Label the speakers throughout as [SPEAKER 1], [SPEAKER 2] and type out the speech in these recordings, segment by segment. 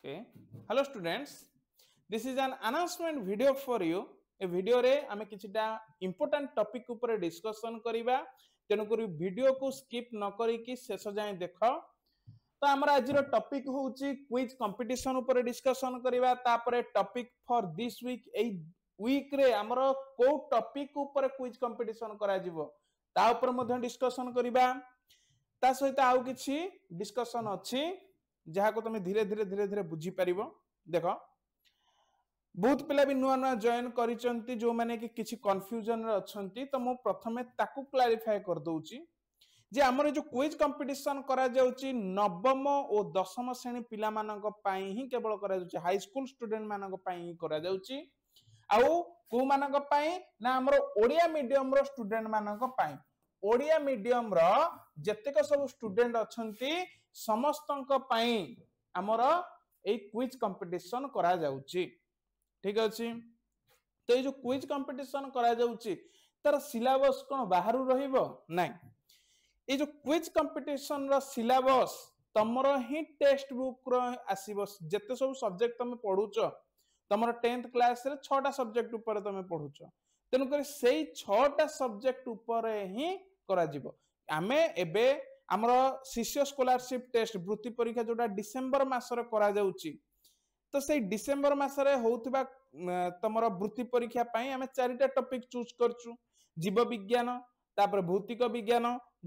[SPEAKER 1] Okay. Hello students. This is an announcement video for you. A video रे आमे किछिटा important topic ऊपर discussion करिबा तेनु करी वीडियो को स्किप न करी कि शेष जाय देखो तो हमर आज रो टॉपिक होउची क्विज कंपटीशन ऊपर डिस्कशन करिबा तापरे टॉपिक फॉर दिस वीक ए वीक रे हमर को टॉपिक ऊपर क्विज कंपटीशन करा जिवो ता ऊपर मध्ये डिस्कशन करिबा ता सहित आउ किछि डिस्कशन अछि जहा को तुम धीरे धीरे बुझी पारिबो देखो बहुत पिला भी नुआ नुआ जॉइन करिसंती जो माने कि किछि कंफ्यूजन रे अछंती तो मु प्रथमे ताकू क्लैरिफाई कर दोउची जे हमर जो क्विज कंपटीशन करा जाउची नवम और दशम श्रेणी पिला मानक पई ही केवल करा जाउची हाई स्कूल स्टूडेंट मानक पई ही करा जाउची आउ को मानक पई ना हमर ओडिया मीडियम रो स्टूडेंट मानक पई ओडिया मीडियम रो जतेक सब स्टूडेंट अछंती समस्तंक पई हमर ए क्विज कंपटीशन करा जाउची ठीक अछि तो ये जो क्विज कंपटीशन करा जाउची तार सिलेबस कोन बाहरु रहिबो नै ये जो क्विज कंपटीशन रो सिलेबस तमरो ही टेक्स्ट बुक रो आसीबो जते सब सब्जेक्ट तमे पढुचो तमरो 10th क्लास रे 6टा सब्जेक्ट ऊपर तमे पढुचो तेनु करी सेही 6टा सब्जेक्ट ऊपर ही करा जिवो आमे एबे हमरो शिष्य स्कॉलरशिप टेस्ट वृत्ति परीक्षा जोटा डिसेंबर मास रे करा जाउची तो से डिसेंबर मास रे होउतबा तमरो वृत्ति परीक्षा पई हमें 4टा टॉपिक चूज करछु जीव विज्ञान तापर भौतिक विज्ञान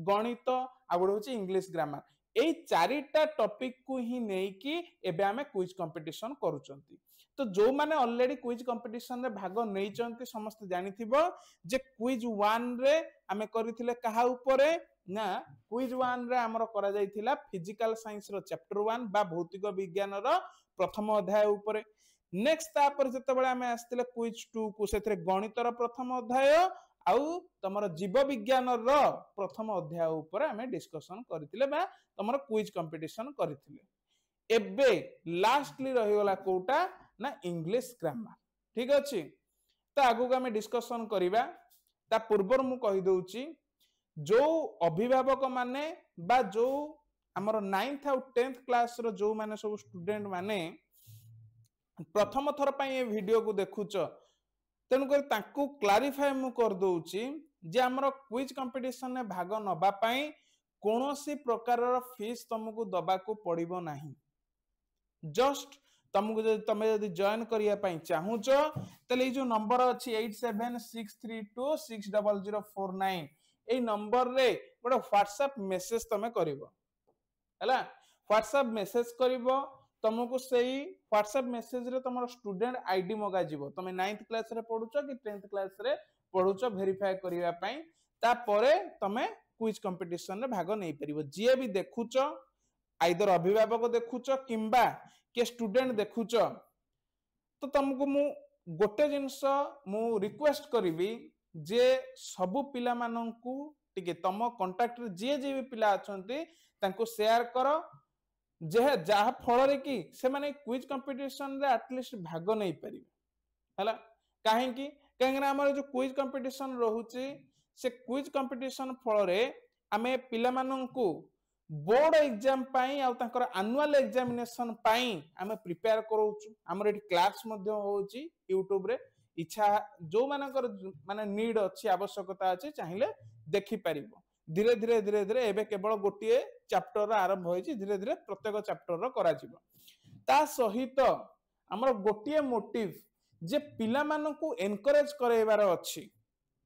[SPEAKER 1] गणित आ गुड होची इंग्लिश ग्रामर एई 4टा टॉपिक को ही नेई कि एबे हमें क्विज कंपटीशन करूचंती तो जो माने ऑलरेडी क्विज कंपटीशन रे भाग नेइचंती समस्त जानिथिबो जे क्विज 1 रे हमें करिथिले कहा ऊपरे ना क्विज 1 रे हमर करा जायथिला फिजिकल साइंस रो चैप्टर 1 बा भौतिक विज्ञान रो प्रथम अध्याय ऊपरे नेक्स्ट तापर जते बेले हमें आस्थिले क्विज 2 को सेथरे गणित रो प्रथम अध्याय आउ तमरो जीव विज्ञान रो प्रथम अध्याय ऊपर हमें डिस्कशन करथिले बा तमरो क्विज कंपटीशन करथिले एबे लास्टली रहि गला कोटा ना इंग्लिश ग्रामर ठीक अछि तो आगु हमें डिस्कशन करिबा ता पूर्वर मु कहि दोउची जो अभिभावक माने बा जो हमर 9th और 10th क्लास रो जो माने सब स्टूडेंट माने प्रथम थर पई ए वीडियो को देखुच तेनु कर ताकू क्लैरिफाई मु कर दोउची जे हमर क्विज कंपटीशन ने भाग नबा पई कोनोसी प्रकार रो फीस तुमको दबा को पड़िबो नाही जस्ट तुमको जे तमे यदि जॉइन करिया पई चाहूच तले जो नंबर अछि 8763260049 ए नंबर रे गोटे व्हाट्सएप मेसेज तमे करिवो हला व्हाट्सएप मेसेज करिवो तुमको सही व्हाट्सएप मेसेज रे तमरो स्टूडेंट आईडी मगा जिवो तमे 9th क्लास रे पढुचो कि 10th क्लास रे पढुचो वेरीफाई करिया पई ता परे तमे क्विज कंपटीशन रे भाग नै परिवो जे भी देखुचो आइदर अभिभावक देखुचो किंबा के स्टूडेंट देखुचो तो तुमको मु गोटे जिंस मु रिक्वेस्ट करिवि जे सबु पिला माननकु टिके तम कांटेक्ट रे जे जे भी पिला अछंती तांको शेयर करो जे जहा फल रे कि से माने क्विज कंपटीशन रे एटलीस्ट भाग नै परिबे हला काहे कि हमर जो क्विज कंपटीशन रहउची से क्विज कंपटीशन फल रे आमे पिला माननकु बोर्ड एग्जाम पाई आ तांकर एनुअल एग्जामिनेशन पाई आमे प्रिपेयर करूछु हमर एठी क्लास मध्ये होउची YouTube रे इच्छा जो मानकर माने नीड अछि आवश्यकता अछि चाहिले देखि परिबो धीरे धीरे एबे केवल गोटिए चैप्टर आरंभ होइछि धीरे धीरे प्रत्येक चैप्टर रो करा जिवो ता सहित हमर गोटिए मोटिव जे पिला मानकु एनकरेज करैबार अछि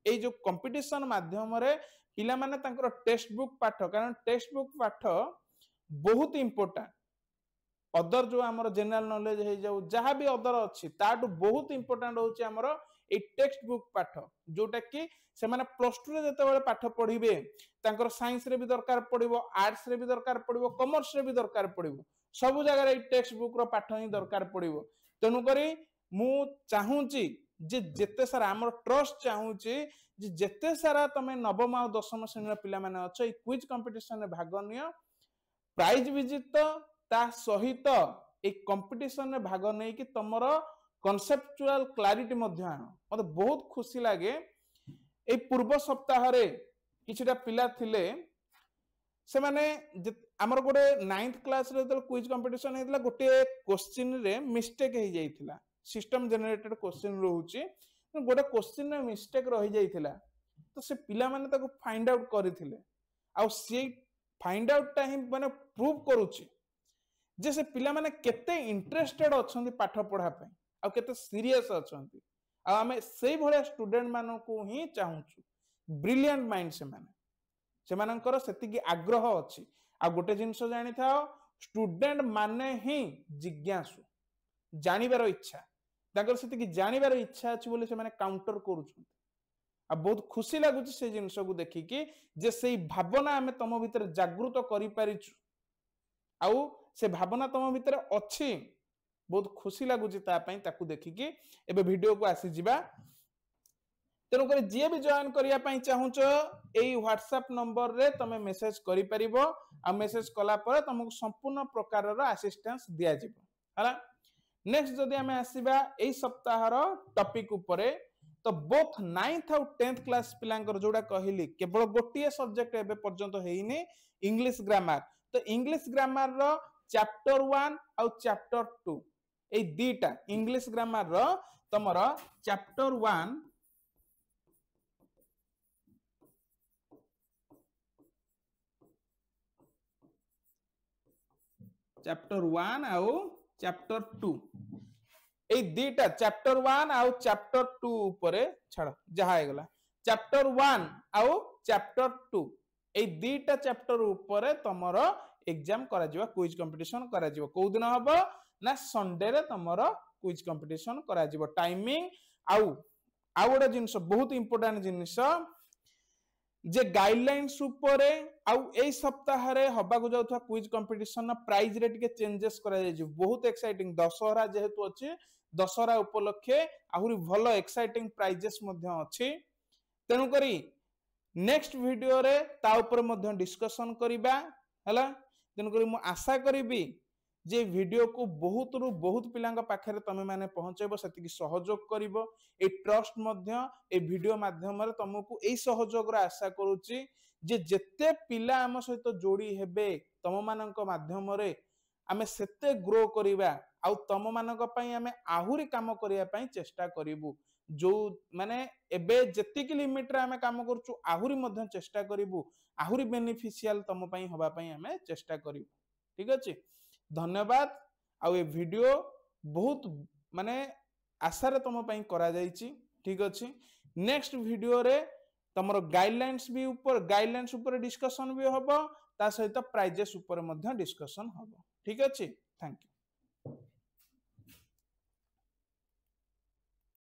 [SPEAKER 1] ए जो कंपटीशन माध्यम रे पिला माने तांकर टेक्स्ट बुक पाठ कारण टेक्स्ट बुक पाठ बहुत इंपोर्टेंट अदर जो हमर जनरल नॉलेज हे जाउ जहां भी अदर अछि ताटू बहुत इंपोर्टेंट होछि हमर ए टेक्स्ट बुक पाठ जोटा कि से माने प्लस 2 रे जते बेले पाठ पढिबे तांकर साइंस रे भी दरकार पडिबो आर्ट्स रे भी दरकार पडिबो कॉमर्स रे भी दरकार पडिबो सब जगह रे टेक्स्ट बुक रो पाठ ही दरकार पडिबो तनु करी मु चाहूची जे जते सारा हमर ट्रस्ट चाहूची जे जते सारा तमे नवम और दशम श्रेणी पिला माने अछ ए क्विज कंपटीशन रे भाग नियो प्राइज विजेत ता सहित एक कंपटीशन रे भाग नै कि तमरो कॉन्सेप्चुअल क्लैरिटी मध्ये आनो मते बहुत खुशी लागे ए पूर्व सप्ताह रे किछटा पिला थिले से माने आमर गोटे 9th क्लास रे क्विज कंपटीशन हेतला गोटे क्वेश्चन रे मिस्टेक हे जाइथिला सिस्टम जनरेटेड क्वेश्चन रहउची गोटे क्वेश्चन रे मिस्टेक रहि जाइथिला तो से पिला माने ताको फाइंड आउट करिथिले आ से फाइंड आउट टा ही माने प्रूव करूची जे से पिला माने केते इंटरेस्टेड अछंती पाठ पढ़ा पे आ केते सीरियस अछंती आ हमें सेही भले स्टूडेंट मानो को ही चाहूछु ब्रिलियंट माइंड से माने सेमानकर सेतिकी आग्रह अछि आ गोटे जिंस जानि थाओ स्टूडेंट माने ही जिज्ञासु जानिबार इच्छा ताकर सेतिकी जानिबार इच्छा अछि बोले से माने काउंटर करूछन आ बहुत खुशी लागुछि से जिंस को देखि कि जे सेही भावना हमें तम भीतर जागृत करि पारिछु आउ से भावना तम भीतर अछि बहुत खुशी लागुछि ता पई ताकू देखि कि एबे वीडियो को आसी जिबा तेणुक जी भी जॉइन करने चाहूच यही व्हाट्सएप नंबर रे तमे मेसेज करि परिबो आ मेसेज कला पर तुमको संपूर्ण प्रकार असिस्टेंस दिया जिवो हला नेक्स्ट जदि हमें आसीबा एही सप्ताह रो टॉपिक ऊपर तो बोथ 9th और 10th क्लास पिलांकर जोड़ा कहली केवल गोटिए सब्जेक्ट एबे पर्यंत हेइनी इंग्लिश ग्रामर तो इंग्लिश ग्रामर रो चैप्टर 1 और चैप्टर 2 ए दीटा इंग्लिश ग्रामर रो तमरो चैप्टर 1 चैप्टर 1 आउ चैप्टर 2 ए दीटा चैप्टर 1 आउ चैप्टर 2 ऊपरे छाड़ जहा हेगला चैप्टर 1 आउ चैप्टर 2 ए दीटा चैप्टर ऊपरे तमरो एग्जाम करा जिवो क्विज कंपटीशन करा जिवो को दिन हबो ना संडे रे तमरो क्विज कंपटीशन करा जिवो टाइमिंग आउ गोटे जिनस बहुत इंपोर्टेंट जिनस जे गाइडलाइंस ऊपर आउ ए सप्ताह रे हबाकू जाउथवा क्विज कंपटीशन प्राइज रे टिके चेंजेस करा जाय बहुत एक्साइटिंग दशहरा जेहेतु अछि दशहरा उपलक्षे आहुरी भलो एक्साइटिंग प्राइजेस मध्ये अछि तेनु करी नेक्स्ट वीडियो रे ता ऊपर मध्ये डिस्कशन करिबा हला तेनु करी मु आशा करिबी जे वीडियो को बहुत रु बहुत पिलांग पाखरे तमे माने पहुंचेबो सेतिकी सहयोग करिवो ए ट्रस्ट मध्ये ए वीडियो माध्यम रे तमको ए सहयोग रा आशा करूची जे जत्ते पिला हम सहित जोड़ी हेबे तम मानक माध्यम रे आमे सेते ग्रो करिवा आउ तम मानक पई आमे आहुरी काम करिया पई चेष्टा करिवु जो माने एबे जत्तिकी लिमिट रे आमे काम करछु आहुरी मध्ये चेष्टा करिवु आहुरी बेनिफिशियल तम पई होबा पई आमे चेष्टा करिवु ठीक अछि धन्यवाद आउ ए वीडियो बहुत माने आशा रे तम पई करा जाईची ठीक अछि नेक्स्ट वीडियो रे तमरो गाइडलाइंस ऊपर डिस्कशन भी होबो ता सहित प्राइजेस ऊपर मध्ये डिस्कशन होबो ठीक अछि थैंक यू।